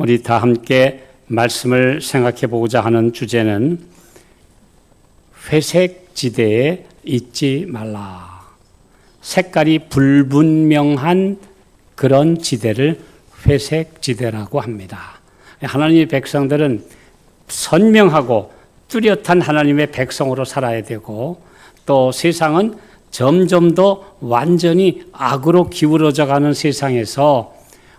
우리 다 함께 말씀을 생각해 보고자 하는 주제는 회색 지대에 있지 말라. 색깔이 불분명한 그런 지대를 회색 지대라고 합니다. 하나님의 백성들은 선명하고 뚜렷한 하나님의 백성으로 살아야 되고, 또 세상은 점점 더 완전히 악으로 기울어져 가는 세상에서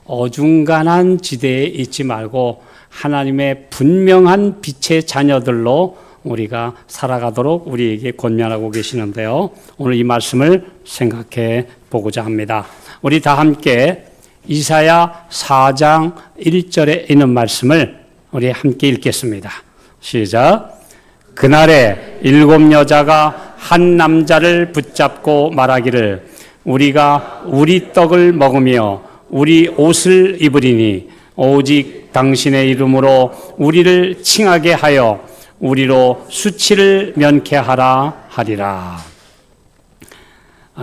어중간한 지대에 있지 말고 하나님의 분명한 빛의 자녀들로 우리가 살아가도록 우리에게 권면하고 계시는데요. 오늘 이 말씀을 생각해 보고자 합니다. 우리 다 함께 이사야 4장 1절에 있는 말씀을 우리 함께 읽겠습니다. 시작. 그날에 7 여자가 한 남자를 붙잡고 말하기를 우리가 우리 떡을 먹으며 우리 옷을 입으리니 오직 당신의 이름으로 우리를 칭하게 하여 우리로 수치를 면케하라 하리라.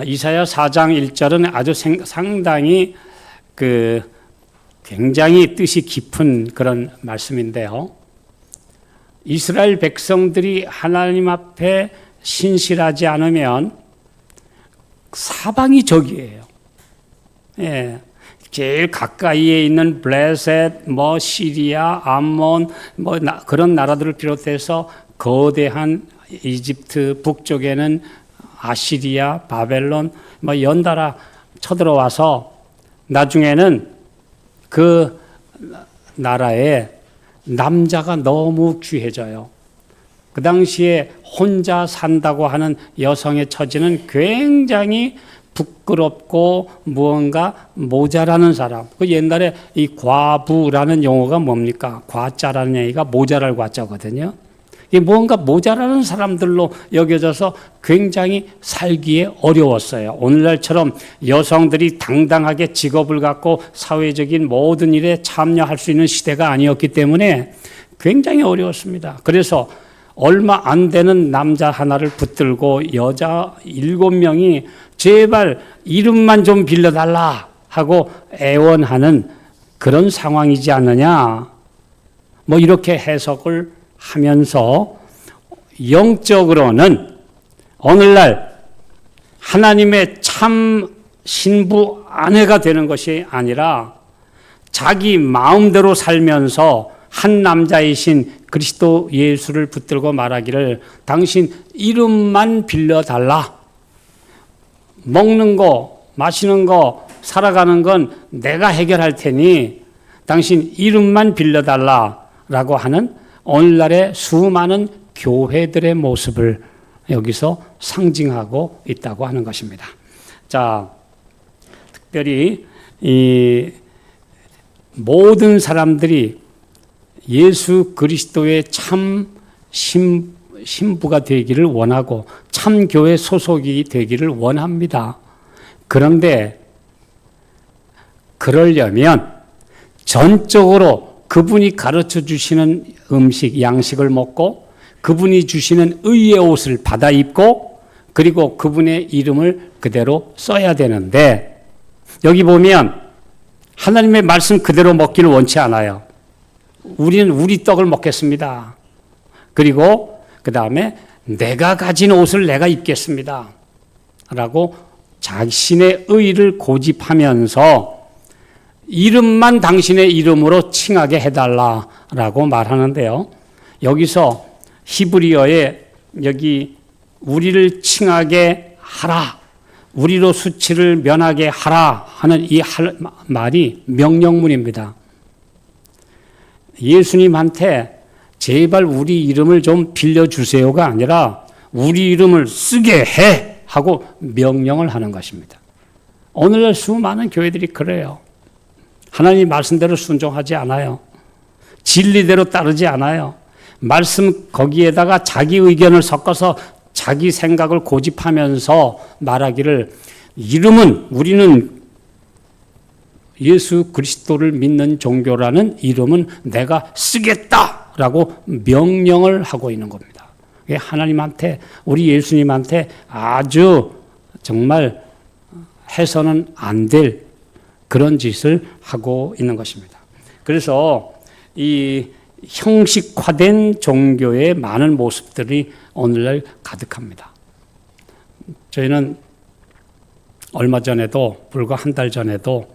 이사야 4장 1절은 아주 상당히 굉장히 뜻이 깊은 그런 말씀인데요. 이스라엘 백성들이 하나님 앞에 신실하지 않으면 사방이 적이에요. 예. 제일 가까이에 있는 블레셋, 시리아, 암몬, 그런 나라들을 비롯해서 거대한 이집트, 북쪽에는 아시리아, 바벨론, 연달아 쳐들어와서 나중에는 그 나라에 남자가 너무 귀해져요. 그 당시에 혼자 산다고 하는 여성의 처지는 굉장히 부끄럽고 무언가 모자라는 사람. 그 옛날에 이 과부라는 용어가 뭡니까? 과자라는 얘기가 모자랄 과자거든요. 이 무언가 모자라는 사람들로 여겨져서 굉장히 살기에 어려웠어요. 오늘날처럼 여성들이 당당하게 직업을 갖고 사회적인 모든 일에 참여할 수 있는 시대가 아니었기 때문에 굉장히 어려웠습니다. 그래서 얼마 안 되는 남자 하나를 붙들고 여자 7명이 제발 이름만 좀 빌려달라 하고 애원하는 그런 상황이지 않느냐. 이렇게 해석을 하면서 영적으로는 오늘날 하나님의 참 신부 아내가 되는 것이 아니라 자기 마음대로 살면서 한 남자이신 그리스도 예수를 붙들고 말하기를 당신 이름만 빌려달라. 먹는 거, 마시는 거, 살아가는 건 내가 해결할 테니 당신 이름만 빌려달라라고 하는 오늘날의 수많은 교회들의 모습을 여기서 상징하고 있다고 하는 것입니다. 자, 특별히 이 모든 사람들이 예수 그리스도의 참 신부가 되기를 원하고 참 교회 소속이 되기를 원합니다. 그런데 그러려면 전적으로 그분이 가르쳐 주시는 음식, 양식을 먹고 그분이 주시는 의의 옷을 받아 입고 그리고 그분의 이름을 그대로 써야 되는데 여기 보면 하나님의 말씀 그대로 먹기를 원치 않아요. 우리는 우리 떡을 먹겠습니다. 그리고 그 다음에 내가 가진 옷을 내가 입겠습니다. 라고 자신의 의를 고집하면서 이름만 당신의 이름으로 칭하게 해달라라고 말하는데요. 여기서 히브리어에 여기 우리를 칭하게 하라, 우리로 수치를 면하게 하라 하는 이 말이 명령문입니다. 예수님한테 제발 우리 이름을 좀 빌려주세요가 아니라 우리 이름을 쓰게 해 하고 명령을 하는 것입니다. 오늘날 수많은 교회들이 그래요. 하나님 말씀대로 순종하지 않아요. 진리대로 따르지 않아요. 말씀 거기에다가 자기 의견을 섞어서 자기 생각을 고집하면서 말하기를 우리는 예수 그리스도를 믿는 종교라는 이름은 내가 쓰겠다라고 명령을 하고 있는 겁니다. 하나님한테, 우리 예수님한테 아주 정말 해서는 안 될 그런 짓을 하고 있는 것입니다. 그래서 이 형식화된 종교의 많은 모습들이 오늘날 가득합니다. 저희는 얼마 전에도, 불과 한 달 전에도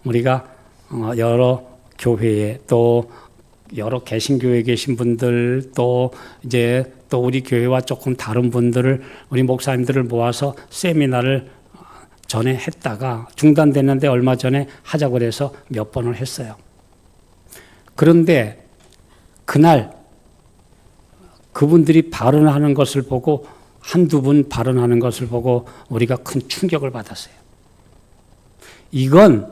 우리가 여러 교회에, 또 여러 개신교회에 계신 분들, 또 우리 교회와 조금 다른 분들을, 우리 목사님들을 모아서 세미나를 전에 했다가 중단됐는데 얼마 전에 하자고 해서 몇 번을 했어요. 그런데 그날 그분들이 발언하는 것을 보고, 한두 분 발언하는 것을 보고 우리가 큰 충격을 받았어요. 이건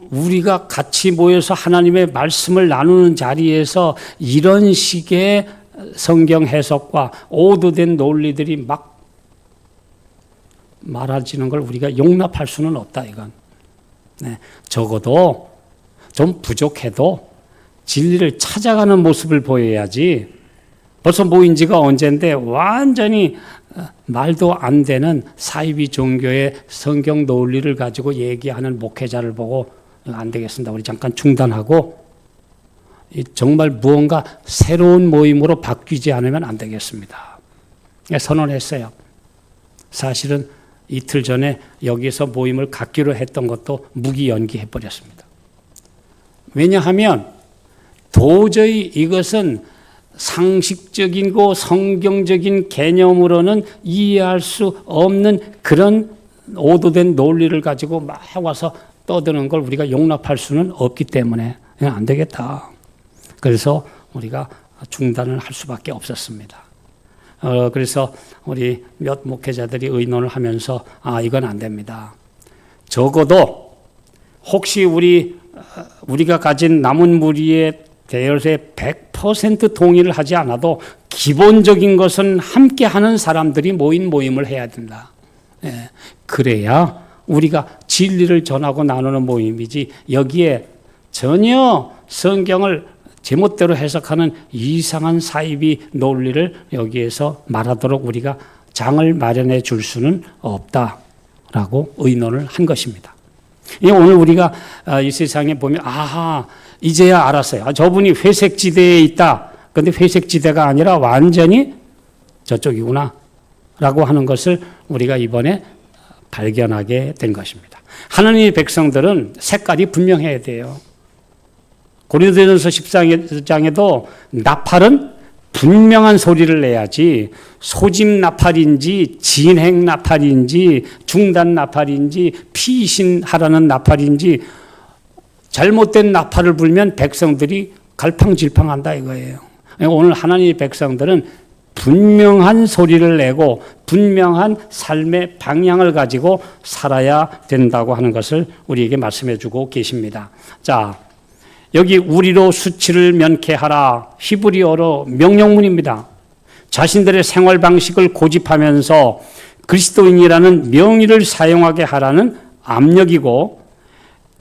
우리가 같이 모여서 하나님의 말씀을 나누는 자리에서 이런 식의 성경 해석과 오도된 논리들이 막 말해지는 걸 우리가 용납할 수는 없다, 이건. 네, 적어도 좀 부족해도 진리를 찾아가는 모습을 보여야지, 벌써 모인 지가 언젠데 완전히 말도 안 되는 사이비 종교의 성경 논리를 가지고 얘기하는 목회자를 보고 안 되겠습니다, 우리 잠깐 중단하고 정말 무언가 새로운 모임으로 바뀌지 않으면 안 되겠습니다. 선언했어요. 사실은 이틀 전에 여기서 모임을 갖기로 했던 것도 무기연기해버렸습니다. 왜냐하면 도저히 이것은 상식적이고 성경적인 개념으로는 이해할 수 없는 그런 오도된 논리를 가지고 막 와서 떠드는 걸 우리가 용납할 수는 없기 때문에 안 되겠다. 그래서 우리가 중단을 할 수밖에 없었습니다. 그래서 우리 몇 목회자들이 의논을 하면서 이건 안 됩니다. 적어도 혹시 우리가 가진 남은 무리의 대열에 100% 동의를 하지 않아도 기본적인 것은 함께 하는 사람들이 모인 모임을 해야 된다. 예, 그래야 우리가 진리를 전하고 나누는 모임이지, 여기에 전혀 성경을 제멋대로 해석하는 이상한 사이비 논리를 여기에서 말하도록 우리가 장을 마련해 줄 수는 없다라고 의논을 한 것입니다. 오늘 우리가 이 세상에 보면 이제야 알았어요. 저분이 회색지대에 있다. 그런데 회색지대가 아니라 완전히 저쪽이구나 라고 하는 것을 우리가 이번에 발견하게 된 것입니다. 하나님의 백성들은 색깔이 분명해야 돼요. 고린도전서 14장에도 나팔은 분명한 소리를 내야지, 소집 나팔인지 진행 나팔인지 중단 나팔인지 피신하라는 나팔인지 잘못된 나팔을 불면 백성들이 갈팡질팡한다 이거예요. 오늘 하나님의 백성들은 분명한 소리를 내고 분명한 삶의 방향을 가지고 살아야 된다고 하는 것을 우리에게 말씀해 주고 계십니다. 자, 여기 우리로 수치를 면케하라, 히브리어로 명령문입니다. 자신들의 생활 방식을 고집하면서 그리스도인이라는 명의를 사용하게 하라는 압력이고,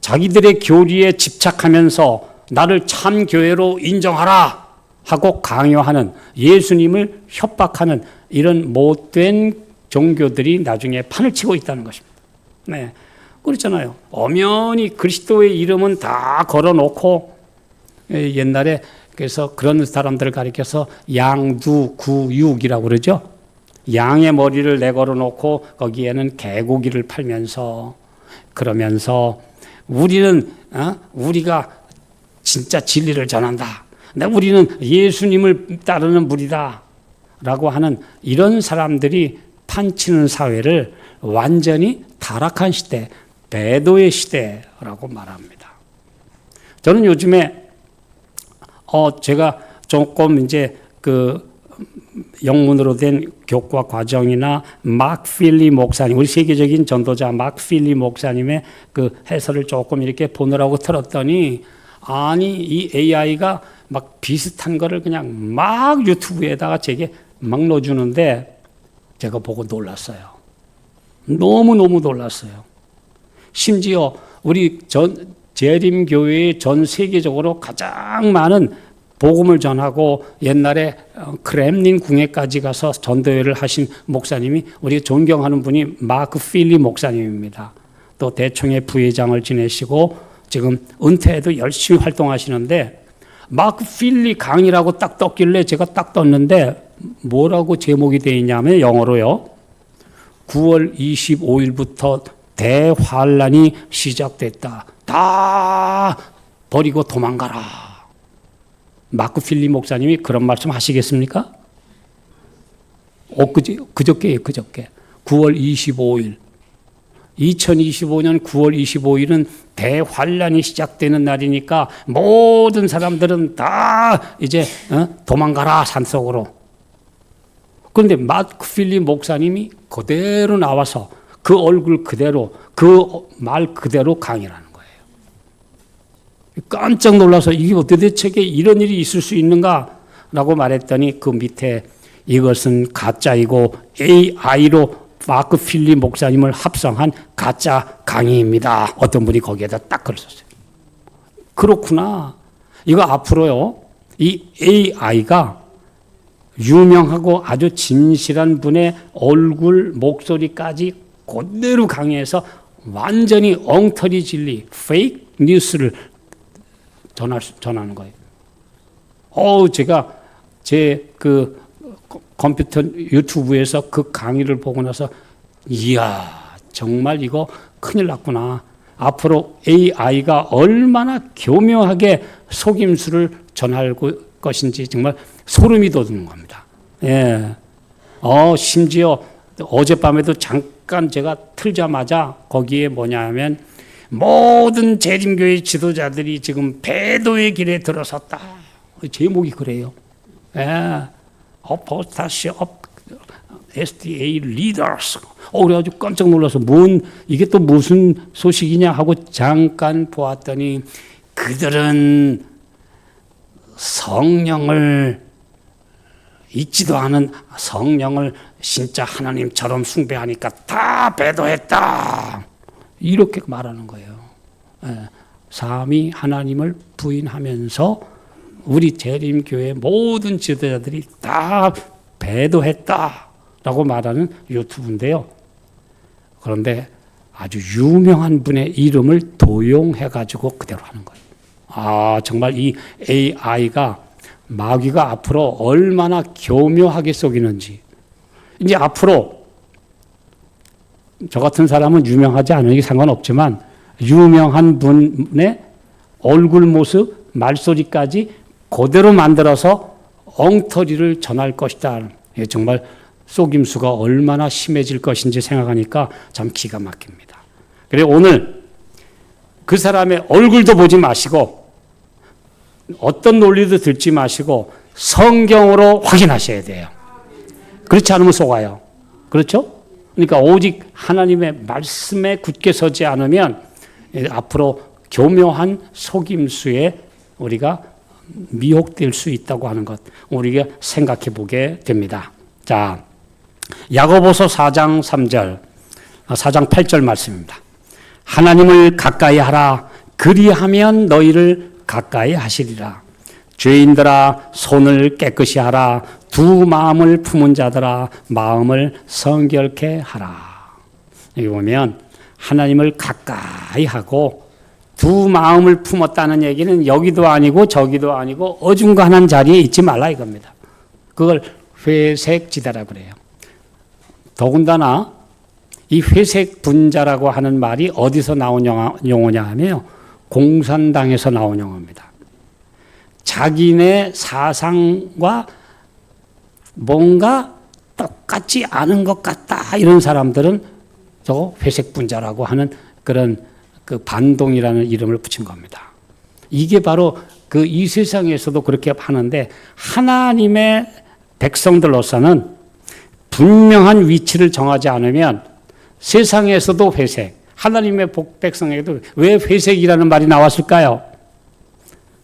자기들의 교리에 집착하면서 나를 참 교회로 인정하라 하고 강요하는, 예수님을 협박하는 이런 못된 종교들이 나중에 판을 치고 있다는 것입니다. 네, 그렇잖아요. 엄연히 그리스도의 이름은 다 걸어놓고, 옛날에 그래서 그런 사람들을 가리켜서 양두구육이라고 그러죠. 양의 머리를 내걸어 놓고 거기에는 개고기를 팔면서, 그러면서 우리가 진짜 진리를 전한다, 우리는 예수님을 따르는 무리다 라고 하는 이런 사람들이 판치는 사회를 완전히 타락한 시대, 배도의 시대라고 말합니다. 저는 요즘에 제가 조금 이제 그 영문으로 된 교과 과정이나 막 필리 목사님, 우리 세계적인 전도자 막 필리 목사님의 그 해설을 조금 이렇게 보느라고 틀었더니, 아니 이 AI가 막 비슷한 거를 그냥 막 유튜브에다가 제게 막 넣어주는데 제가 보고 놀랐어요. 너무너무 놀랐어요. 심지어 우리 재림교회의 전 세계적으로 가장 많은 복음을 전하고 옛날에 크렘린 궁예까지 가서 전도회를 하신 목사님이, 우리가 존경하는 분이 마크 필리 목사님입니다. 또 대총회 부회장을 지내시고 지금 은퇴해도 열심히 활동하시는데 마크 필리 강의라고 딱 떴길래 제가 딱 떴는데 뭐라고 제목이 되어 있냐면 영어로요. 9월 25일부터 대환란이 시작됐다. 다 버리고 도망가라. 마크 필리 목사님이 그런 말씀 하시겠습니까? 그저께예요, 그저께. 9월 25일. 2025년 9월 25일은 대환란이 시작되는 날이니까 모든 사람들은 다 이제 도망가라 산속으로. 그런데 마크 필리 목사님이 그대로 나와서 그 얼굴 그대로 그 말 그대로 강의를 하는 거예요. 깜짝 놀라서 이게 도대체 이런 일이 있을 수 있는가라고 말했더니 그 밑에 이것은 가짜이고 AI로 마크 필리 목사님을 합성한 가짜 강의입니다. 어떤 분이 거기에다 딱 글을 썼어요. 그렇구나. 이거 앞으로요. 이 AI가 유명하고 아주 진실한 분의 얼굴, 목소리까지 그대로 강의해서 완전히 엉터리 진리, 페이크 뉴스를 전하는 거예요. 제가 제 그 컴퓨터 유튜브에서 그 강의를 보고 나서 이야, 정말 이거 큰일 났구나. 앞으로 AI가 얼마나 교묘하게 속임수를 전할 것인지 정말 소름이 돋는 겁니다. 예. 심지어 어젯밤에도 잠깐 제가 틀자마자 거기에 뭐냐면 모든 재림교회 지도자들이 지금 배도의 길에 들어섰다. 제목이 그래요. 예. Apostasy of SDA leaders. 그래가지고 깜짝 놀라서 이게 또 무슨 소식이냐 하고 잠깐 보았더니 그들은 성령을 잊지도 않은 성령을 진짜 하나님처럼 숭배하니까 다 배도했다. 이렇게 말하는 거예요. 삼위 하나님을 부인하면서 우리 재림교회 모든 지도자들이 다 배도했다라고 말하는 유튜브인데요. 그런데 아주 유명한 분의 이름을 도용해가지고 그대로 하는 거예요. 정말 이 AI가 마귀가 앞으로 얼마나 교묘하게 속이는지. 이제 앞으로 저 같은 사람은 유명하지 않으니 상관없지만 유명한 분의 얼굴 모습, 말소리까지 그대로 만들어서 엉터리를 전할 것이다. 정말 속임수가 얼마나 심해질 것인지 생각하니까 참 기가 막힙니다. 그래서 오늘 그 사람의 얼굴도 보지 마시고 어떤 논리도 듣지 마시고 성경으로 확인하셔야 돼요. 그렇지 않으면 속아요. 그렇죠? 그러니까 오직 하나님의 말씀에 굳게 서지 않으면 앞으로 교묘한 속임수에 우리가 미혹될 수 있다고 하는 것 우리가 생각해 보게 됩니다. 자, 야고보서 4장 3절, 4장 8절 말씀입니다. 하나님을 가까이 하라. 그리하면 너희를 가까이 하시리라. 죄인들아 손을 깨끗이 하라. 두 마음을 품은 자들아 마음을 성결케 하라. 여기 보면 하나님을 가까이 하고 두 마음을 품었다는 얘기는 여기도 아니고 저기도 아니고 어중간한 자리에 있지 말라 이겁니다. 그걸 회색 지대라고 그래요. 더군다나 이 회색 분자라고 하는 말이 어디서 나온 용어냐 하면 공산당에서 나온 용어입니다. 자기네 사상과 뭔가 똑같지 않은 것 같다 이런 사람들은 저 회색 분자라고 하는 그런 그 반동이라는 이름을 붙인 겁니다. 이게 바로 그 이 세상에서도 그렇게 하는데 하나님의 백성들로서는 분명한 위치를 정하지 않으면 세상에서도 회색, 하나님의 백성에게도 왜 회색이라는 말이 나왔을까요?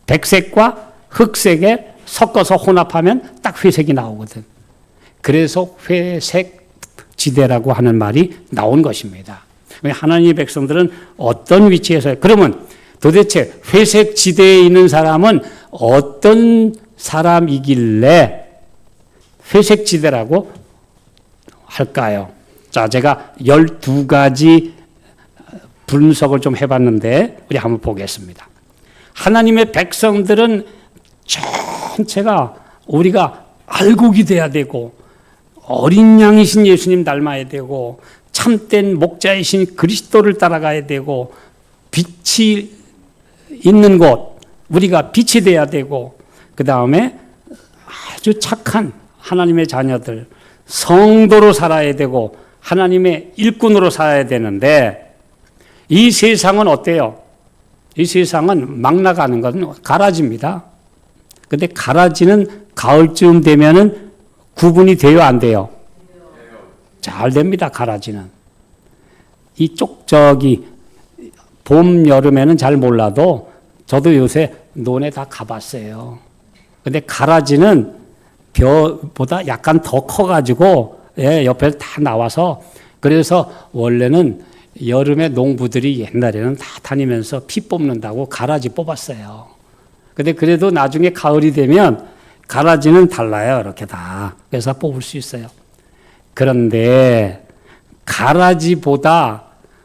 백색과 흑색에 섞어서 혼합하면 딱 회색이 나오거든. 그래서 회색 지대라고 하는 말이 나온 것입니다. 하나님의 백성들은 어떤 위치에서 그러면 도대체 회색 지대에 있는 사람은 어떤 사람이길래 회색 지대라고 할까요? 자, 제가 12가지 분석을 좀 해봤는데 우리 한번 보겠습니다. 하나님의 백성들은 전체가 우리가 알곡이 돼야 되고 어린 양이신 예수님 닮아야 되고 참된 목자이신 그리스도를 따라가야 되고 빛이 있는 곳 우리가 빛이 돼야 되고 그 다음에 아주 착한 하나님의 자녀들 성도로 살아야 되고 하나님의 일꾼으로 살아야 되는데 이 세상은 어때요? 이 세상은 막 나가는 것은 가라지입니다. 근데 가라지는 가을쯤 되면은 구분이 돼요, 안 돼요? 잘 됩니다, 가라지는. 이쪽 저기 봄 여름에는 잘 몰라도 저도 요새 논에 다 가봤어요. 근데 가라지는 벼보다 약간 더 커가지고 옆에 다 나와서 그래서 원래는 여름에 농부들이 옛날에는 다 다니면서 피 뽑는다고 가라지 뽑았어요. 근데 그래도 나중에 가을이 되면 가라지는 달라요. 이렇게 다. 그래서 뽑을 수 있어요. 그런데 가라지보다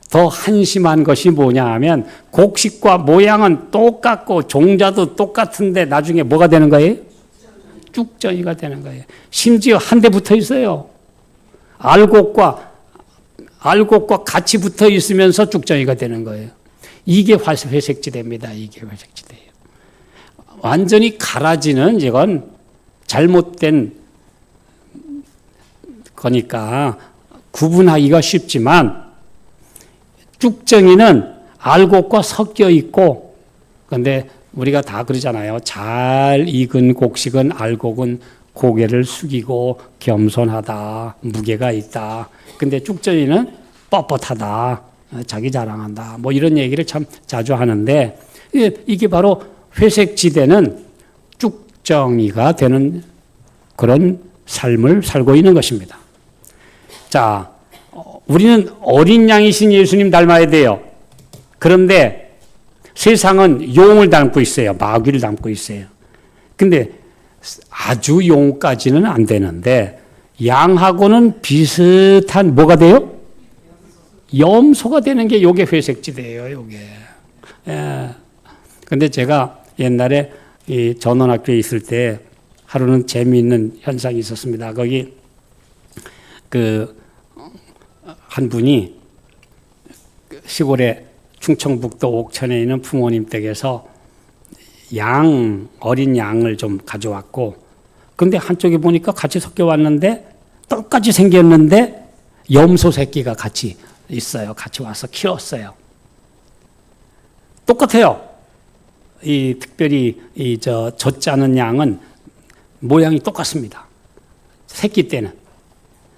더 한심한 것이 뭐냐 하면 곡식과 모양은 똑같고 종자도 똑같은데 나중에 뭐가 되는 거예요? 쭉정이가 되는 거예요. 심지어 한 대 붙어 있어요. 알곡과 같이 붙어 있으면서 쭉정이가 되는 거예요. 이게 회색지대입니다. 이게 회색지대예요. 완전히 가라지는 이건 잘못된 거니까 구분하기가 쉽지만 쭉정이는 알곡과 섞여 있고 그런데 우리가 다 그러잖아요. 잘 익은 곡식은 알곡은 고개를 숙이고 겸손하다. 무게가 있다. 근데 쭉정이는 뻣뻣하다. 자기 자랑한다. 뭐 이런 얘기를 참 자주 하는데 이게 바로 회색지대는 쭉정이가 되는 그런 삶을 살고 있는 것입니다. 자, 우리는 어린 양이신 예수님 닮아야 돼요. 그런데 세상은 용을 닮고 있어요. 마귀를 닮고 있어요. 근데 아주 용까지는 안 되는데 양하고는 비슷한 뭐가 돼요? 염소가 되는 게 요게 회색지대예요. 요게. 예. 근데 제가 옛날에 이 전원학교에 있을 때 하루는 재미있는 현상이 있었습니다. 거기 한 분이 시골에 충청북도 옥천에 있는 부모님 댁에서 어린 양을 좀 가져왔고, 근데 한쪽에 보니까 같이 섞여 왔는데, 똑같이 생겼는데, 염소 새끼가 같이 있어요. 같이 와서 키웠어요. 똑같아요. 특별히 젖자는 양은 모양이 똑같습니다. 새끼 때는.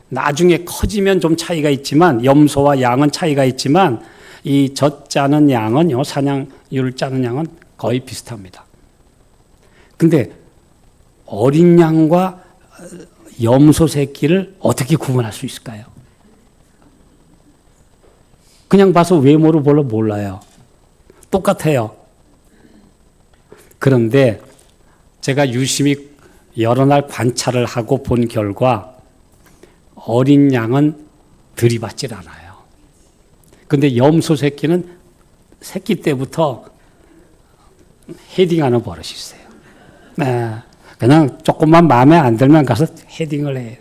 나중에 커지면 좀 차이가 있지만, 염소와 양은 차이가 있지만, 이 젖자는 양은요, 사냥류를 짜는 양은 거의 비슷합니다. 근데 어린 양과 염소 새끼를 어떻게 구분할 수 있을까요? 그냥 봐서 외모로 별로 몰라요. 똑같아요. 그런데 제가 유심히 여러 날 관찰을 하고 본 결과 어린 양은 들이받질 않아요. 근데 염소 새끼는 새끼 때부터 헤딩하는 버릇이 있어요. 네. 그냥 조금만 마음에 안 들면 가서 헤딩을 해요.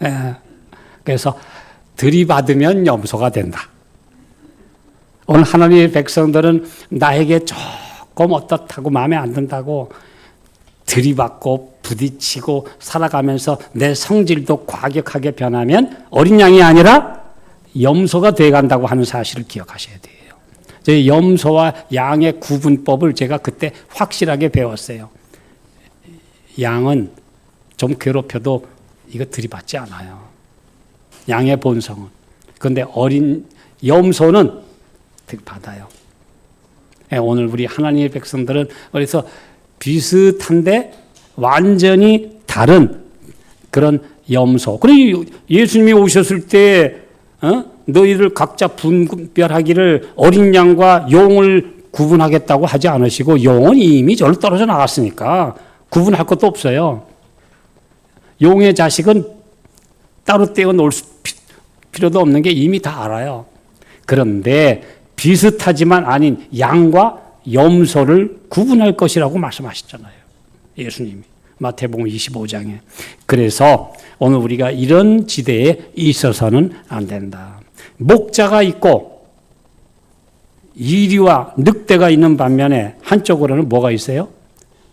네. 그래서 들이받으면 염소가 된다. 오늘 하나님의 백성들은 나에게 조금 어떻다고 마음에 안 든다고 들이받고 부딪히고 살아가면서 내 성질도 과격하게 변하면 어린 양이 아니라 염소가 돼간다고 하는 사실을 기억하셔야 돼요. 제 염소와 양의 구분법을 제가 그때 확실하게 배웠어요. 양은 좀 괴롭혀도 이거 들이받지 않아요. 양의 본성은. 그런데 어린 염소는 들이받아요. 오늘 우리 하나님의 백성들은 그래서 비슷한데 완전히 다른 그런 염소. 그리고 예수님이 오셨을 때 너희들 각자 분별하기를 어린 양과 용을 구분하겠다고 하지 않으시고 용은 이미 저로 떨어져 나갔으니까 구분할 것도 없어요. 용의 자식은 따로 떼어 놓을 필요도 없는 게 이미 다 알아요. 그런데 비슷하지만 아닌 양과 염소를 구분할 것이라고 말씀하셨잖아요. 예수님이 마태복음 25장에. 그래서 오늘 우리가 이런 지대에 있어서는 안 된다. 목자가 있고 이리와 늑대가 있는 반면에 한쪽으로는 뭐가 있어요?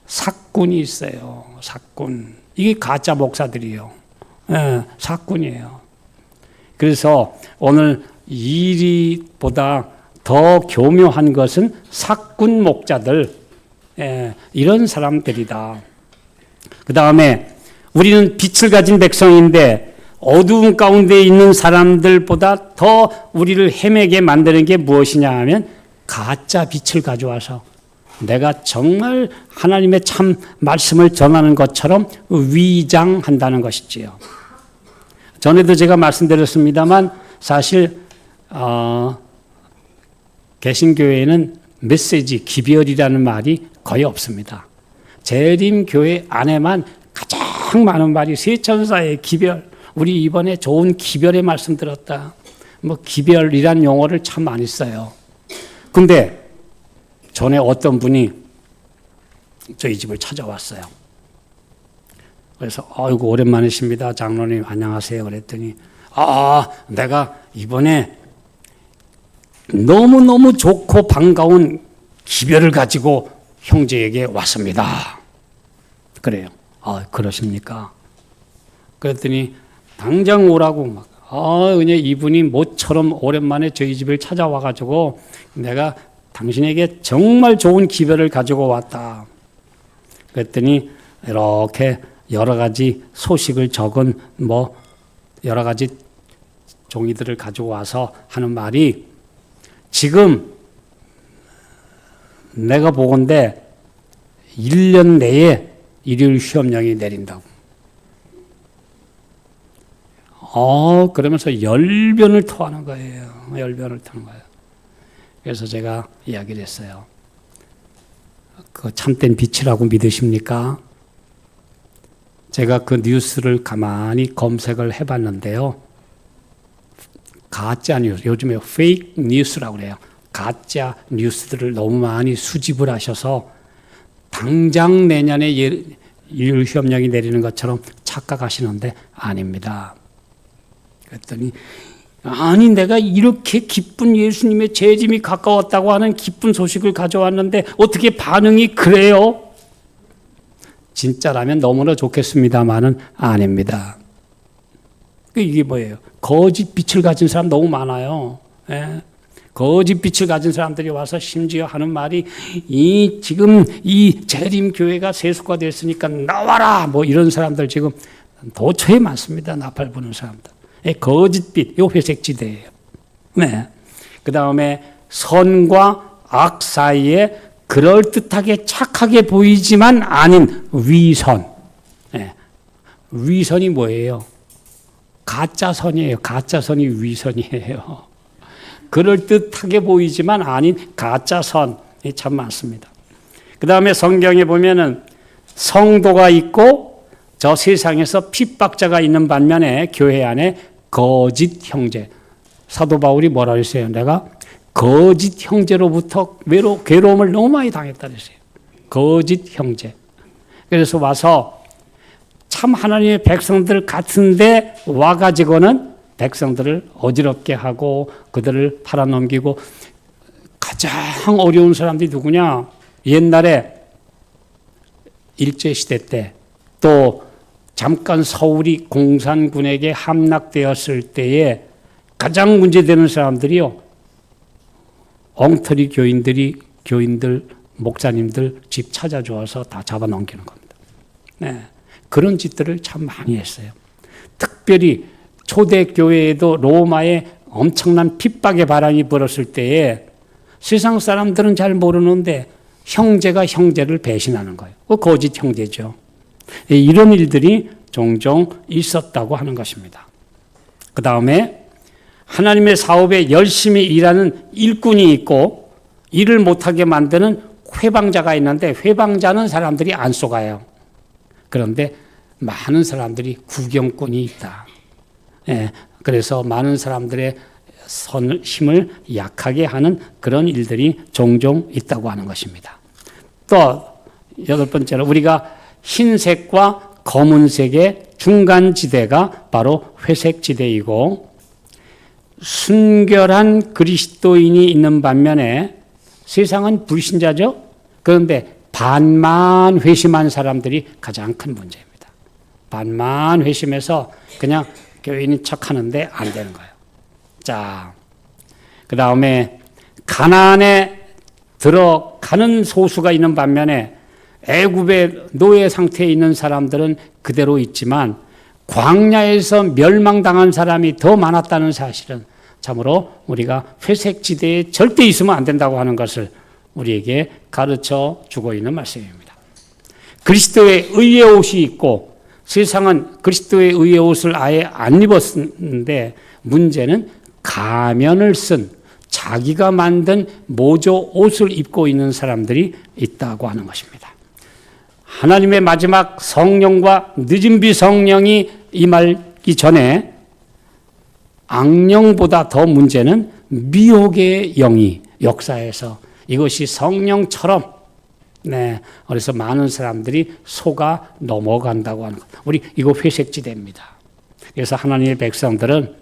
삭군이 있어요. 삭군. 이게 가짜 목사들이에요. 삭군이에요. 그래서 오늘 이리보다 더 교묘한 것은 삭군 목자들, 이런 사람들이다. 그 다음에 우리는 빛을 가진 백성인데 어두운 가운데 있는 사람들보다 더 우리를 헤매게 만드는 게 무엇이냐 하면 가짜 빛을 가져와서 내가 정말 하나님의 참 말씀을 전하는 것처럼 위장한다는 것이지요. 전에도 제가 말씀드렸습니다만 사실 개신교회에는 메시지, 기별이라는 말이 거의 없습니다. 재림교회 안에만 가장 많은 말이 세천사의 기별, 우리 이번에 좋은 기별의 말씀 들었다. 뭐 기별이란 용어를 참 많이 써요. 근데 전에 어떤 분이 저희 집을 찾아왔어요. 그래서 아이고 오랜만이십니다. 장로님 안녕하세요. 그랬더니 내가 이번에 너무너무 좋고 반가운 기별을 가지고 형제에게 왔습니다. 그래요. 그러십니까? 그랬더니 당장 오라고 막 그냥 이분이 모처럼 오랜만에 저희 집을 찾아와가지고 내가 당신에게 정말 좋은 기별을 가지고 왔다. 그랬더니 이렇게 여러 가지 소식을 적은 여러 가지 종이들을 가지고 와서 하는 말이 지금 내가 보건대 1년 내에 일요일 휴업령이 내린다고. 그러면서 열변을 토하는 거예요. 열변을 토하는 거예요. 그래서 제가 이야기를 했어요. 그 참된 빛이라고 믿으십니까? 제가 그 뉴스를 가만히 검색을 해봤는데요. 가짜 뉴스, 요즘에 페이크 뉴스라고 그래요. 가짜 뉴스들을 너무 많이 수집을 하셔서 당장 내년에 일요일 휴업령이 내리는 것처럼 착각하시는데 아닙니다. 그랬더니 아니 내가 이렇게 기쁜 예수님의 재림이 가까웠다고 하는 기쁜 소식을 가져왔는데 어떻게 반응이 그래요? 진짜라면 너무나 좋겠습니다만은 아닙니다. 이게 뭐예요? 거짓 빛을 가진 사람 너무 많아요. 거짓 빛을 가진 사람들이 와서 심지어 하는 말이 지금 이 재림교회가 세속화됐으니까 나와라 뭐 이런 사람들 지금 도처에 많습니다. 나팔 부는 사람들. 거짓빛, 요 회색지대예요. 네. 그 다음에 선과 악 사이에 그럴듯하게 착하게 보이지만 아닌 위선. 네. 위선이 뭐예요? 가짜선이에요. 가짜선이 위선이에요. 그럴듯하게 보이지만 아닌 가짜선이 참 많습니다. 그 다음에 성경에 보면은 성도가 있고 저 세상에서 핍박자가 있는 반면에 교회 안에 거짓 형제. 사도 바울이 뭐라 그랬어요? 내가 거짓 형제로부터 괴로움을 너무 많이 당했다 그랬어요. 거짓 형제. 그래서 와서 참 하나님의 백성들 같은데 와가지고는 백성들을 어지럽게 하고 그들을 팔아넘기고 가장 어려운 사람들이 누구냐? 옛날에 일제시대 때 또 잠깐 서울이 공산군에게 함락되었을 때에 가장 문제되는 사람들이요. 엉터리 교인들, 목사님들 집 찾아주어서 다 잡아넘기는 겁니다. 네. 그런 짓들을 참 많이 했어요. 특별히 초대교회에도 로마에 엄청난 핍박의 바람이 불었을 때에 세상 사람들은 잘 모르는데 형제가 형제를 배신하는 거예요. 거짓 형제죠. 이런 일들이 종종 있었다고 하는 것입니다. 그 다음에 하나님의 사업에 열심히 일하는 일꾼이 있고 일을 못하게 만드는 회방자가 있는데 회방자는 사람들이 안 속아요. 그런데 많은 사람들이 구경꾼이 있다. 그래서 많은 사람들의 힘을 약하게 하는 그런 일들이 종종 있다고 하는 것입니다. 또 여덟 번째로 우리가 흰색과 검은색의 중간 지대가 바로 회색 지대이고, 순결한 그리스도인이 있는 반면에 세상은 불신자죠. 그런데 반만 회심한 사람들이 가장 큰 문제입니다. 반만 회심해서 그냥 교인인 척하는데 안 되는 거예요. 자, 그 다음에 가나안에 들어가는 소수가 있는 반면에 애굽의 노예 상태에 있는 사람들은 그대로 있지만 광야에서 멸망당한 사람이 더 많았다는 사실은 참으로 우리가 회색 지대에 절대 있으면 안 된다고 하는 것을 우리에게 가르쳐 주고 있는 말씀입니다. 그리스도의 의의 옷이 있고 세상은 그리스도의 의의 옷을 아예 안 입었는데 문제는 가면을 쓴 자기가 만든 모조 옷을 입고 있는 사람들이 있다고 하는 것입니다. 하나님의 마지막 성령과 늦은 비 성령이 임하기 전에 악령보다 더 문제는 미혹의 영이 역사에서 이것이 성령처럼, 그래서 많은 사람들이 속아 넘어간다고 하는 것. 우리 이거 회색지대입니다. 그래서 하나님의 백성들은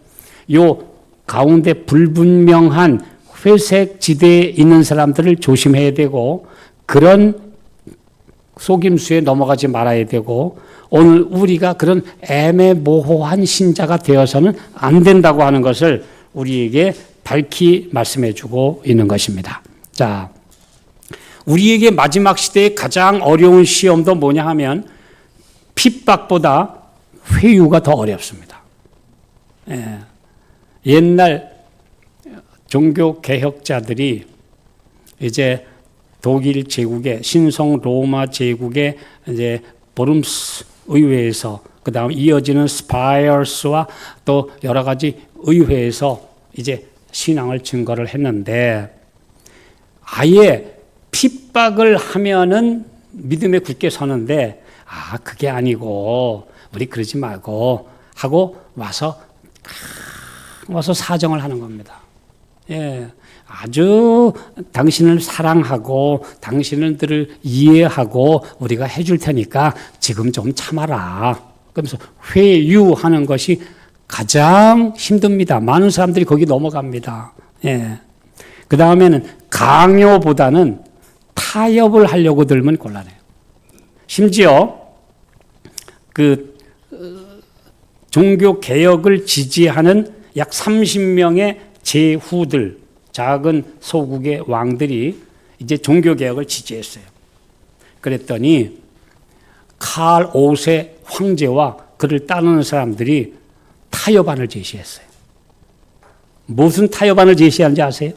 요 가운데 불분명한 회색지대에 있는 사람들을 조심해야 되고, 그런 속임수에 넘어가지 말아야 되고, 오늘 우리가 그런 애매모호한 신자가 되어서는 안 된다고 하는 것을 우리에게 밝히 말씀해 주고 있는 것입니다. 자, 우리에게 마지막 시대의 가장 어려운 시험도 뭐냐 하면 핍박보다 회유가 더 어렵습니다. 옛날 종교 개혁자들이 이제 독일 제국의 신성 로마 제국의 이제 보름스 의회에서 그 다음 이어지는 스파이어스와 또 여러 가지 의회에서 이제 신앙을 증거를 했는데, 아예 핍박을 하면은 믿음에 굳게 서는데, 그게 아니고 우리 그러지 말고 하고 와서 사정을 하는 겁니다. 아주 당신을 사랑하고 당신들을 이해하고 우리가 해줄 테니까 지금 좀 참아라. 그러면서 회유하는 것이 가장 힘듭니다. 많은 사람들이 거기 넘어갑니다. 그 다음에는 강요보다는 타협을 하려고 들면 곤란해요. 심지어 그 종교 개혁을 지지하는 약 30명의 제후들, 작은 소국의 왕들이 이제 종교 개혁을 지지했어요. 그랬더니 칼 5세 황제와 그를 따르는 사람들이 타협안을 제시했어요. 무슨 타협안을 제시하는지 아세요?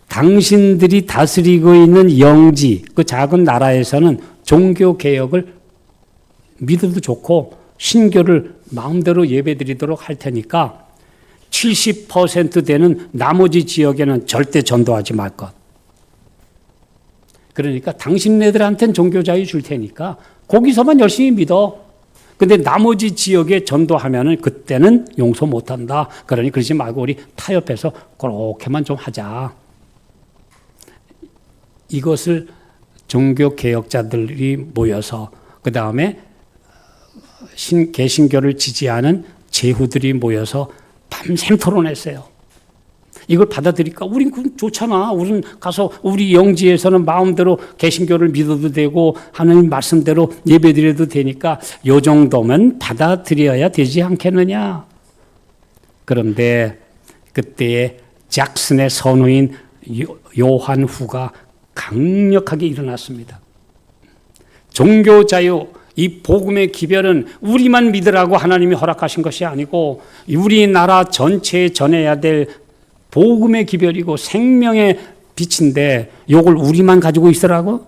당신들이 다스리고 있는 영지, 그 작은 나라에서는 종교 개혁을 믿어도 좋고 신교를 마음대로 예배드리도록 할 테니까 70% 되는 나머지 지역에는 절대 전도하지 말 것. 그러니까 당신네들한테는 종교 자유 줄 테니까 거기서만 열심히 믿어. 근데 나머지 지역에 전도하면은 그때는 용서 못 한다. 그러니 그러지 말고 우리 타협해서 그렇게만 좀 하자. 이것을 종교 개혁자들이 모여서 그 다음에 개신교를 지지하는 제후들이 모여서 밤샘 토론했어요. 이걸 받아들일까? 우린 좋잖아. 우린 가서 우리 영지에서는 마음대로 개신교를 믿어도 되고 하나님 말씀대로 예배드려도 되니까 요 정도면 받아들여야 되지 않겠느냐. 그런데 그때의 잭슨의 선우인 요한 후가 강력하게 일어났습니다. 종교 자유, 이 복음의 기별은 우리만 믿으라고 하나님이 허락하신 것이 아니고 우리나라 전체에 전해야 될 복음의 기별이고 생명의 빛인데 이걸 우리만 가지고 있으라고?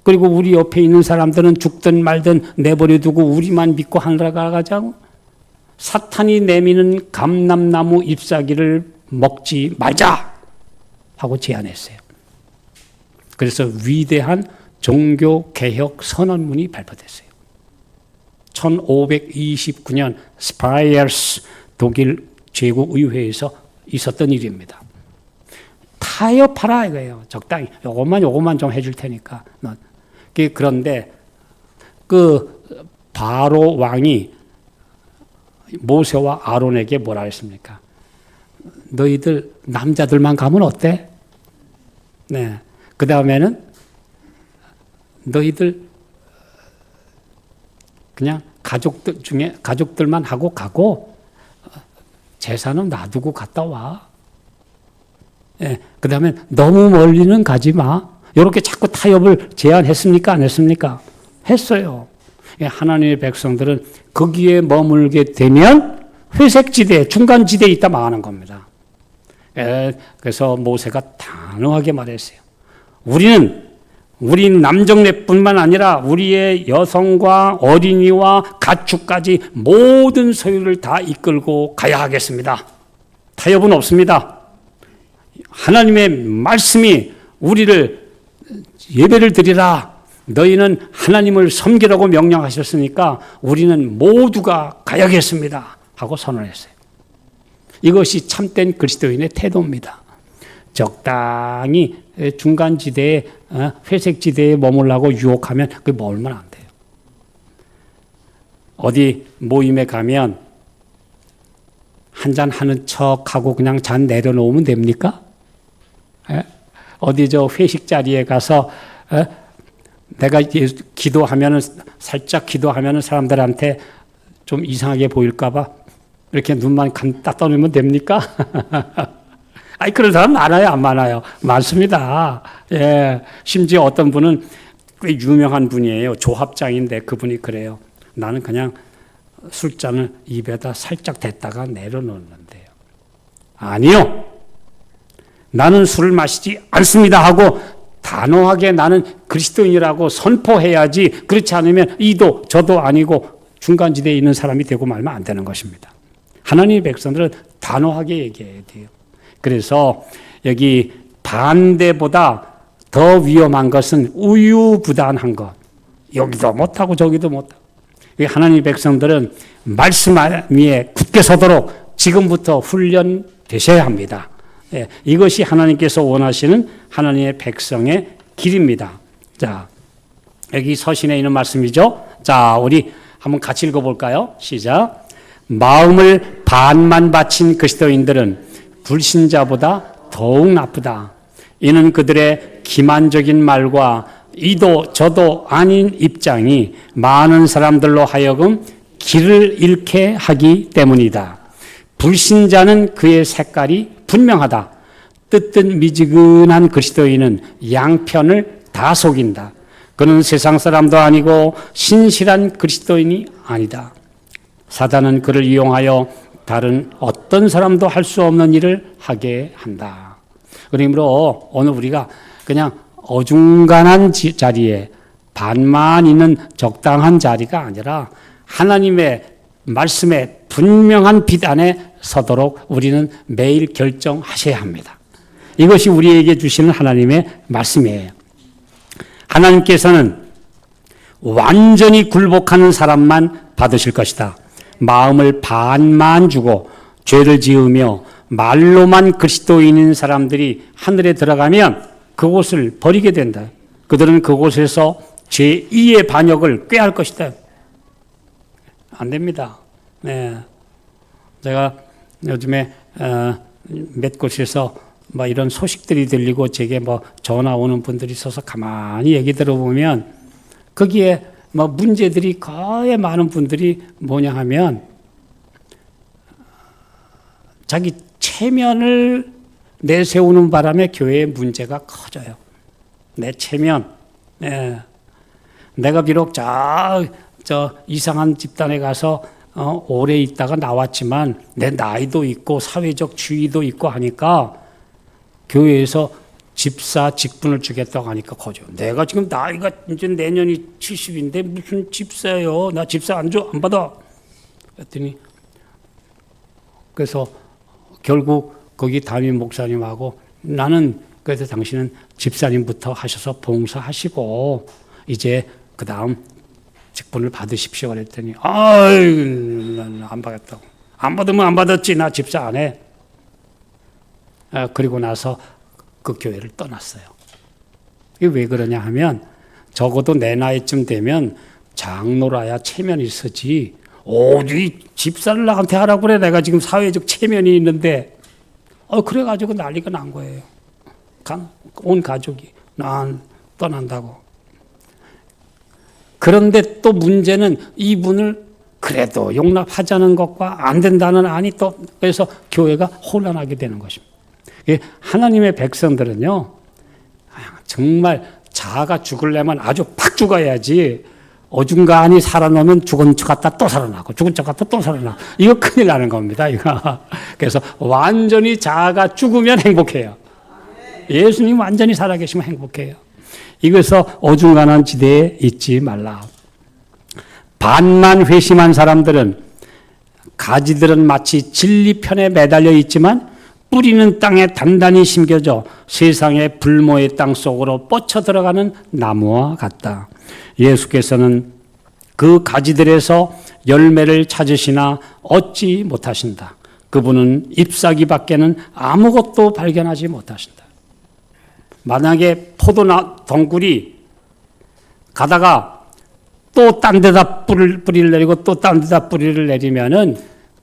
그리고 우리 옆에 있는 사람들은 죽든 말든 내버려 두고 우리만 믿고 하늘나라 가자고? 사탄이 내미는 감람나무 잎사귀를 먹지 말자 하고 제안했어요. 그래서 위대한 종교개혁 선언문이 발표됐어요. 1529년 스파이어스 독일 제국의회에서 있었던 일입니다. 타협하라 이거예요. 적당히 요것만 좀 해줄 테니까. 그런데 그 바로 왕이 모세와 아론에게 뭐라 했습니까? 너희들 남자들만 가면 어때? 네. 그 다음에는 너희들 그냥 가족들 중에 가족들만 하고 가고 재산은 놔두고 갔다 와. 예. 그 다음에 너무 멀리는 가지 마. 이렇게 자꾸 타협을 제안했습니까? 안 했습니까? 했어요. 예. 하나님의 백성들은 거기에 머물게 되면 회색지대, 중간지대에 있다 망하는 겁니다. 예. 그래서 모세가 단호하게 말했어요. 우리 남정네뿐만 아니라 우리의 여성과 어린이와 가축까지 모든 소유를 다 이끌고 가야 하겠습니다. 타협은 없습니다. 하나님의 말씀이 우리를 예배를 드리라. 너희는 하나님을 섬기라고 명령하셨으니까 우리는 모두가 가야겠습니다. 하고 선언했어요. 이것이 참된 그리스도인의 태도입니다. 적당히 중간지대에 회색지대에 머물라고 유혹하면 그게 머물면 안 돼요. 어디 모임에 가면 한잔 하는 척하고 그냥 잔 내려놓으면 됩니까? 어디 저 회식 자리에 가서 내가 기도하면은 살짝 기도하면은 사람들한테 좀 이상하게 보일까봐 이렇게 눈만 감다 떠내면 됩니까? 아니, 그런 사람 많아요, 안 많아요? 많습니다. 예. 심지어 어떤 분은 꽤 유명한 분이에요. 조합장인데 그분이 그래요. 나는 그냥 술잔을 입에다 살짝 댔다가 내려놓는데요. 아니요. 나는 술을 마시지 않습니다 하고 단호하게 나는 그리스도인이라고 선포해야지. 그렇지 않으면 이도 저도 아니고 중간지대에 있는 사람이 되고 말면 안 되는 것입니다. 하나님의 백성들은 단호하게 얘기해야 돼요. 그래서 여기 반대보다 더 위험한 것은 우유부단한 것. 여기도 못하고 저기도 못하고. 하나님의 백성들은 말씀 위에 굳게 서도록 지금부터 훈련되셔야 합니다. 예, 이것이 하나님께서 원하시는 하나님의 백성의 길입니다. 자, 여기 서신에 있는 말씀이죠. 자, 우리 한번 같이 읽어볼까요? 시작. 마음을 반만 바친 그리스도인들은 불신자보다 더욱 나쁘다. 이는 그들의 기만적인 말과 이도 저도 아닌 입장이 많은 사람들로 하여금 길을 잃게 하기 때문이다. 불신자는 그의 색깔이 분명하다. 뜨뜻 미지근한 그리스도인은 양편을 다 속인다. 그는 세상 사람도 아니고 신실한 그리스도인이 아니다. 사단은 그를 이용하여 다른 어떤 사람도 할 수 없는 일을 하게 한다. 그러므로 오늘 우리가 그냥 어중간한 자리에 반만 있는 적당한 자리가 아니라 하나님의 말씀에 분명한 빛 안에 서도록 우리는 매일 결정하셔야 합니다. 이것이 우리에게 주시는 하나님의 말씀이에요. 하나님께서는 완전히 굴복하는 사람만 받으실 것이다. 마음을 반만 주고 죄를 지으며 말로만 그리스도인인 사람들이 하늘에 들어가면 그곳을 버리게 된다. 그들은 그곳에서 제2의 반역을 꾀할 것이다. 안 됩니다. 네. 제가 요즘에 몇 곳에서 뭐 이런 소식들이 들리고 제게 뭐 전화 오는 분들이 있어서 가만히 얘기 들어보면 거기에 뭐 문제들이 거의 많은 분들이 뭐냐 하면 자기 체면을 내세우는 바람에 교회의 문제가 커져요. 내 체면. 예. 내가 비록 저 이상한 집단에 가서 오래 있다가 나왔지만 내 나이도 있고 사회적 지위도 있고 하니까 교회에서 집사 직분을 주겠다고 하니까 거죠. 내가 지금 나이가 이제 내년이 70인데 무슨 집사예요? 나 집사 안 줘? 안 받아. 그랬더니 그래서 결국 거기 담임 목사님하고 나는 그래서 당신은 집사님부터 하셔서 봉사하시고 이제 그 다음 직분을 받으십시오. 그랬더니 아유 난 안 받겠다고. 안 받으면 안 받았지. 나 집사 안 해. 그리고 나서 그 교회를 떠났어요. 이게 왜 그러냐 하면 적어도 내 나이쯤 되면 장로라야 체면이 서지. 어디 집사를 나한테 하라고 그래. 내가 지금 사회적 체면이 있는데. 그래가지고 난리가 난 거예요. 온 가족이 난 떠난다고. 그런데 또 문제는 이분을 그래도 용납하자는 것과 안 된다는 안이 또 그래서 교회가 혼란하게 되는 것입니다. 하나님의 백성들은요, 정말 자아가 죽으려면 아주 팍 죽어야지 어중간히 살아나면 죽은 척 같다 또 살아나고 죽은 척 같다 또 살아나고 이거 큰일 나는 겁니다. 이거. 그래서 완전히 자아가 죽으면 행복해요. 예수님 완전히 살아계시면 행복해요. 이것서 어중간한 지대에 있지 말라. 반만 회심한 사람들은 가지들은 마치 진리편에 매달려 있지만 뿌리는 땅에 단단히 심겨져 세상의 불모의 땅 속으로 뻗쳐 들어가는 나무와 같다. 예수께서는 그 가지들에서 열매를 찾으시나 얻지 못하신다. 그분은 잎사귀 밖에는 아무것도 발견하지 못하신다. 만약에 포도나 덩굴이 가다가 또 딴 데다 뿌리를 내리고 또 딴 데다 뿌리를 내리면은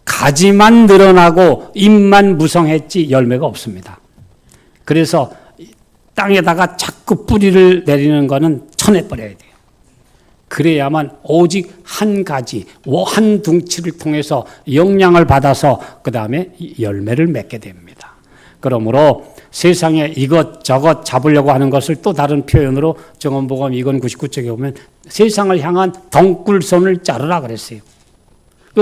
가지만 늘어나고 잎만 무성했지 열매가 없습니다. 그래서 땅에다가 자꾸 뿌리를 내리는 거는 쳐내버려야 돼요. 그래야만 오직 한 가지, 한 둥치를 통해서 영양을 받아서 그 다음에 열매를 맺게 됩니다. 그러므로 세상에 이것저것 잡으려고 하는 것을 또 다른 표현으로 정언복음 2권 99쪽에 보면 세상을 향한 덩굴손을 자르라 그랬어요.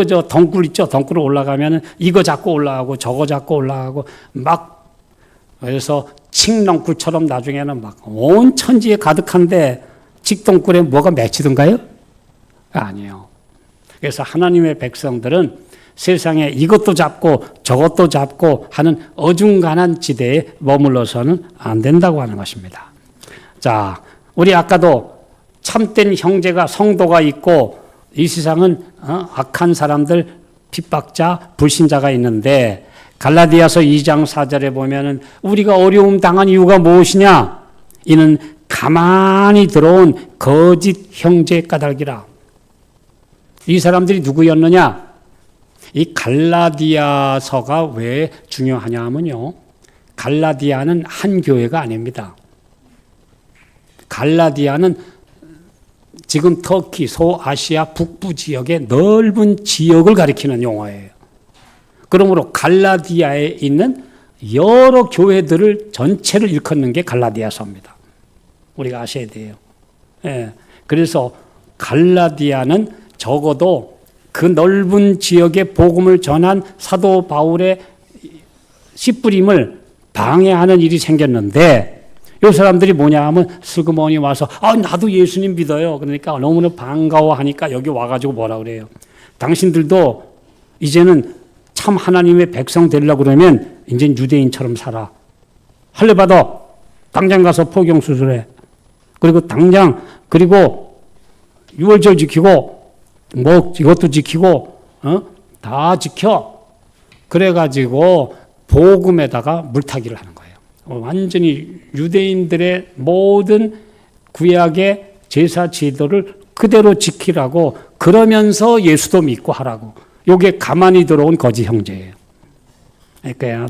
저 덩굴 있죠? 덩굴 올라가면은 이거 잡고 올라가고 저거 잡고 올라가고 막 그래서 칡넝쿨처럼 나중에는 막 온 천지에 가득한데 직덩굴에 뭐가 맺히던가요? 아니에요. 그래서 하나님의 백성들은 세상에 이것도 잡고 저것도 잡고 하는 어중간한 지대에 머물러서는 안 된다고 하는 것입니다. 자, 우리 아까도 참된 형제가 성도가 있고 이 세상은 악한 사람들, 핍박자, 불신자가 있는데 갈라디아서 2장 4절에 보면은 우리가 어려움 당한 이유가 무엇이냐? 이는 가만히 들어온 거짓 형제 까닭이라. 이 사람들이 누구였느냐? 이 갈라디아서가 왜 중요하냐 하면요. 갈라디아는 한 교회가 아닙니다. 갈라디아는 지금 터키, 소아시아 북부 지역의 넓은 지역을 가리키는 용어예요. 그러므로 갈라디아에 있는 여러 교회들을 전체를 일컫는 게 갈라디아서입니다. 우리가 아셔야 돼요. 예. 그래서 갈라디아는 적어도 그 넓은 지역의 복음을 전한 사도 바울의 씨뿌림을 방해하는 일이 생겼는데 이 사람들이 뭐냐 하면 슬그머니 와서 나도 예수님 믿어요. 그러니까 너무나 반가워하니까 여기 와가지고 뭐라 그래요. 당신들도 이제는 참 하나님의 백성 되려고 그러면 이제 유대인처럼 살아. 할례 받아. 당장 가서 포경 수술해. 그리고 당장 그리고 유월절 지키고 뭐 이것도 지키고 다 지켜. 그래가지고 복음에다가 물타기를 하는 거예요. 완전히 유대인들의 모든 구약의 제사 제도를 그대로 지키라고 그러면서 예수도 믿고 하라고. 이게 가만히 들어온 거짓 형제예요. 그러니까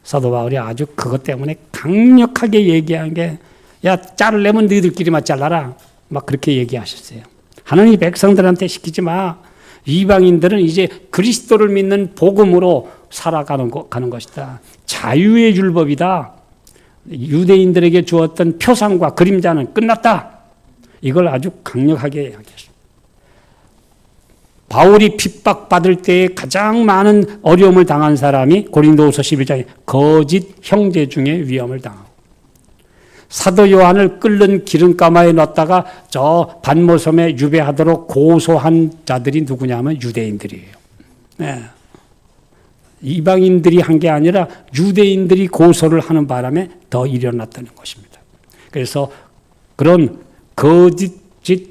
사도 바울이 아주 그것 때문에 강력하게 얘기한 게 야 자르려면 너희들끼리만 잘라라. 막 그렇게 얘기하셨어요. 하나님 백성들한테 시키지 마. 이방인들은 이제 그리스도를 믿는 복음으로 살아가는 것이다. 자유의 율법이다. 유대인들에게 주었던 표상과 그림자는 끝났다. 이걸 아주 강력하게 이야기했습니다. 바울이 핍박받을 때에 가장 많은 어려움을 당한 사람이 고린도후서 11장에 거짓 형제 중에 위험을 당하고 사도 요한을 끓는 기름가마에 넣었다가 저 반모섬에 유배하도록 고소한 자들이 누구냐면 유대인들이에요. 네. 이방인들이 한 게 아니라 유대인들이 고소를 하는 바람에 더 일어났다는 것입니다. 그래서 그런 거짓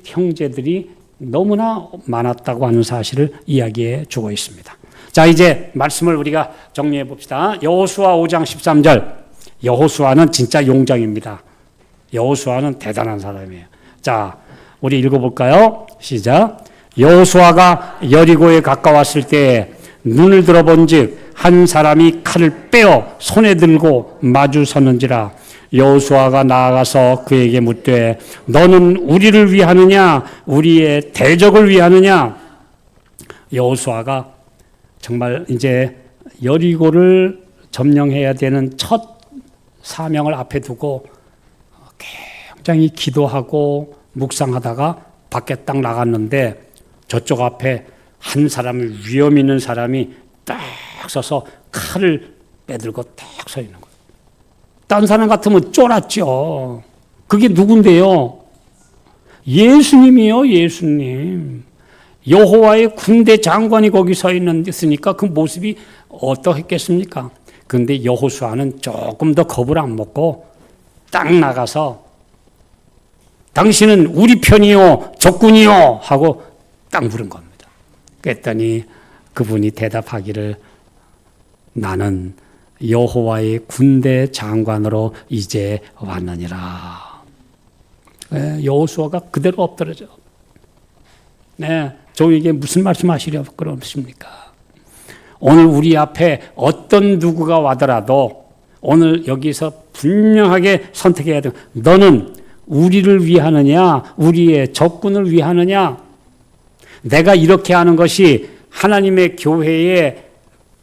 형제들이 너무나 많았다고 하는 사실을 이야기해 주고 있습니다. 자, 이제 말씀을 우리가 정리해 봅시다. 여호수아 5장 13절. 여호수아는 진짜 용장입니다. 여호수아는 대단한 사람이에요. 자, 우리 읽어볼까요? 시작. 여호수아가 여리고에 가까웠을 때 눈을 들어본즉 한 사람이 칼을 빼어 손에 들고 마주 섰는지라. 여호수아가 나아가서 그에게 묻되 너는 우리를 위하느냐 우리의 대적을 위하느냐. 여호수아가 정말 이제 여리고를 점령해야 되는 첫 사명을 앞에 두고 굉장히 기도하고 묵상하다가 밖에 딱 나갔는데 저쪽 앞에 한 사람, 위험 있는 사람이 딱 서서 칼을 빼들고 딱 서 있는 거예요. 딴 사람 같으면 쫄았죠. 그게 누군데요? 예수님이요, 예수님. 여호와의 군대 장관이 거기 서 있으니까 그 모습이 어떠했겠습니까? 그런데 여호수아는 조금 더 겁을 안 먹고 딱 나가서 당신은 우리 편이요, 적군이요 하고 딱 물은 겁니다. 그랬더니 그분이 대답하기를 나는 여호와의 군대 장관으로 이제 왔느니라. 여호수아가 그대로 엎드려져. 네, 저에게 무슨 말씀하시려고 그러십니까? 오늘 우리 앞에 어떤 누구가 와더라도 오늘 여기서 분명하게 선택해야 돼요. 너는 우리를 위하느냐, 우리의 적군을 위하느냐? 내가 이렇게 하는 것이 하나님의 교회에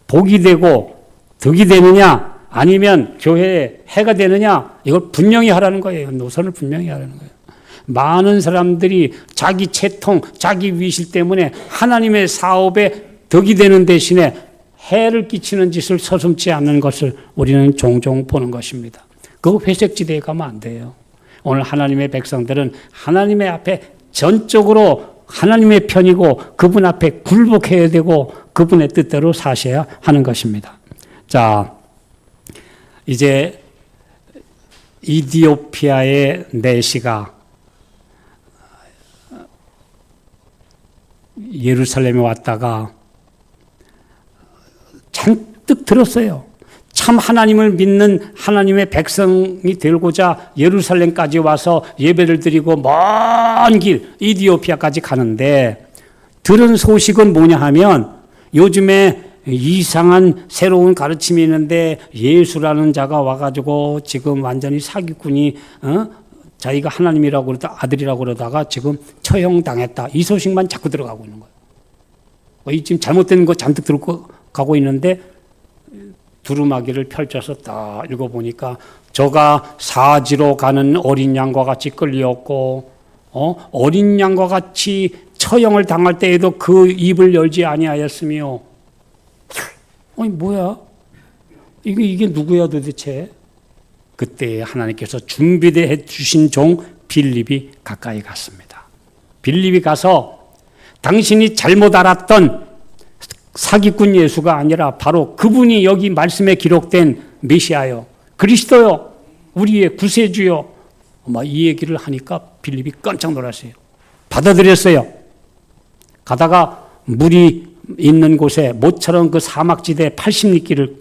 복이 되고 덕이 되느냐, 아니면 교회에 해가 되느냐? 이걸 분명히 하라는 거예요. 노선을 분명히 하라는 거예요. 많은 사람들이 자기 채통, 자기 위실 때문에 하나님의 사업에 덕이 되는 대신에 해를 끼치는 짓을 서슴지 않는 것을 우리는 종종 보는 것입니다. 그거 회색지대에 가면 안 돼요. 오늘 하나님의 백성들은 하나님의 앞에 전적으로 하나님의 편이고 그분 앞에 굴복해야 되고 그분의 뜻대로 사셔야 하는 것입니다. 자, 이제 이디오피아의 내시가 예루살렘에 왔다가 잔뜩 들었어요. 참 하나님을 믿는 하나님의 백성이 되고자 예루살렘까지 와서 예배를 드리고 먼 길 이디오피아까지 가는데 들은 소식은 뭐냐 하면 요즘에 이상한 새로운 가르침이 있는데 예수라는 자가 와가지고 지금 완전히 사기꾼이 자기가 하나님이라고 그러다 아들이라고 그러다가 지금 처형당했다. 이 소식만 자꾸 들어가고 있는 거예요. 지금 잘못된 거 잔뜩 들고 가고 있는데 두루마기를 펼쳐서 딱 읽어보니까 저가 사지로 가는 어린 양과 같이 끌려왔고 어린 양과 같이 처형을 당할 때에도 그 입을 열지 아니하였으며 아니 뭐야? 이게 누구야 도대체? 그때 하나님께서 준비해 주신 종 빌립이 가까이 갔습니다. 빌립이 가서 당신이 잘못 알았던 사기꾼 예수가 아니라 바로 그분이 여기 말씀에 기록된 메시아요, 그리스도요, 우리의 구세주요, 이 얘기를 하니까 빌립이 깜짝 놀랐어요. 받아들였어요. 가다가 물이 있는 곳에 모처럼 그 사막지대 80리길을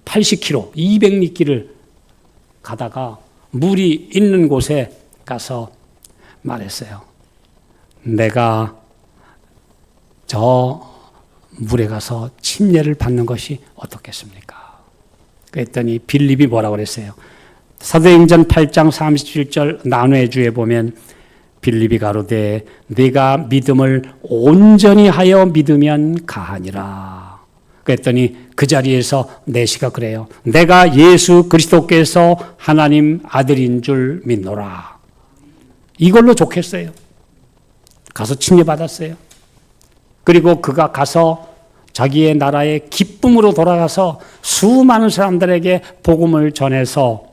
80km, 200리길을 가다가 물이 있는 곳에 가서 말했어요. 내가 저 물에 가서 침례를 받는 것이 어떻겠습니까? 그랬더니 빌립이 뭐라고 그랬어요? 사도행전 8장 37절 난회주에 보면 빌립이 가로되 네가 믿음을 온전히 하여 믿으면 가하니라. 그랬더니 그 자리에서 내시가 그래요. 내가 예수 그리스도께서 하나님 아들인 줄 믿노라. 이걸로 좋겠어요. 가서 침례 받았어요. 그리고 그가 가서 자기의 나라에 기쁨으로 돌아가서 수많은 사람들에게 복음을 전해서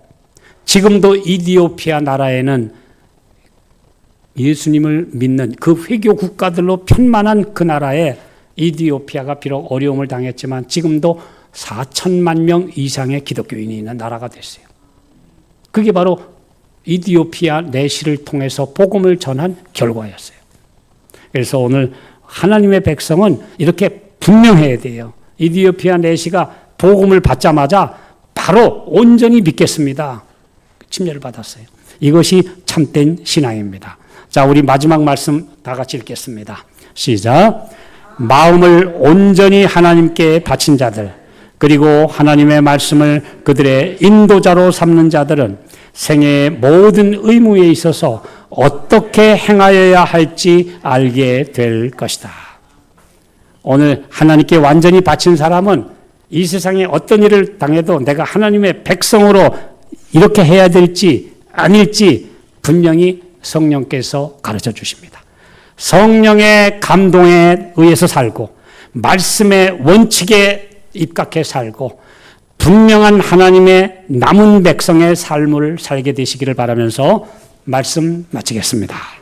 지금도 이디오피아 나라에는 예수님을 믿는 그 회교 국가들로 편만한 그 나라에 이디오피아가 비록 어려움을 당했지만 지금도 4천만 명 이상의 기독교인이 있는 나라가 됐어요. 그게 바로 이디오피아 내시를 통해서 복음을 전한 결과였어요. 그래서 오늘 하나님의 백성은 이렇게 분명해야 돼요. 이디오피아 내시가 복음을 받자마자 바로 온전히 믿겠습니다. 침례를 받았어요. 이것이 참된 신앙입니다. 자, 우리 마지막 말씀 다 같이 읽겠습니다. 시작. 마음을 온전히 하나님께 바친 자들, 그리고 하나님의 말씀을 그들의 인도자로 삼는 자들은 생애의 모든 의무에 있어서 어떻게 행하여야 할지 알게 될 것이다. 오늘 하나님께 완전히 바친 사람은 이 세상에 어떤 일을 당해도 내가 하나님의 백성으로 이렇게 해야 될지 아닐지 분명히 성령께서 가르쳐 주십니다. 성령의 감동에 의해서 살고 말씀의 원칙에 입각해 살고 분명한 하나님의 남은 백성의 삶을 살게 되시기를 바라면서 말씀 마치겠습니다.